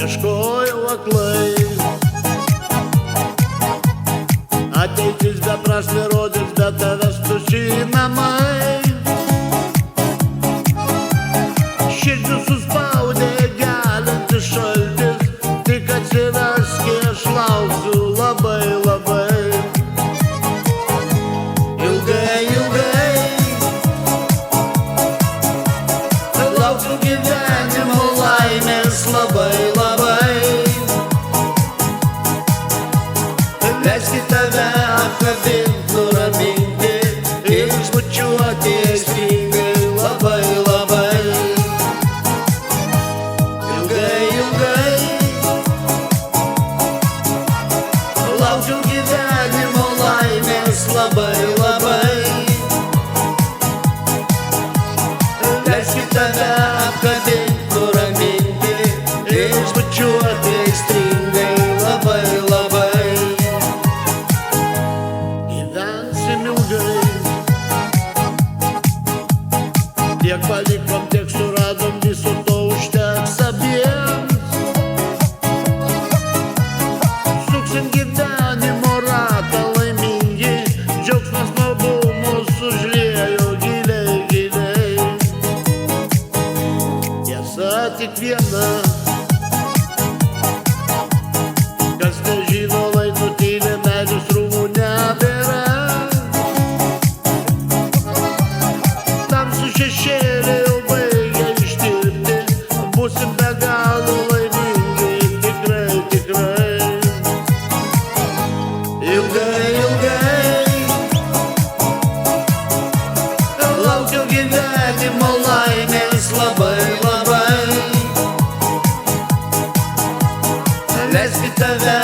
ieškojau aklai. Ateitis beprasmė rodys, bet tavęs tuščiai namai. Širdį suspaudė geliantis šaltis, tik atsiversk, aš lauksiu labai labai. Ilgai, ilgai lauksiu gyvenimo laimės labai labai. Leiskit tave apkabint, nuraminti ir išbučiuoti aistringai labai labai. Ilgai, ilgai lauksiu gyvenimo laimės labai labai. Leiskit tave apkabint, nuraminti ir išbučiuoti aistringai labai labai. Gyvensim ilgai, tiek palikom, tiek suradom, viso to užteks abiems. Suksim gyvenimo ratą laimingi, džiaugsmas maldumus užliejo giliai, giliai. Tiesa tik viena, kas nežino, lai nutyli, meilės rūmų nebėra. Tamsų šešėlį jau baigia ištirpti, būsim be galo laimingi, tikrai, tikrai. Ilgai, ilgai laukiau gyvenimo laimės labai labai. Leiskit tave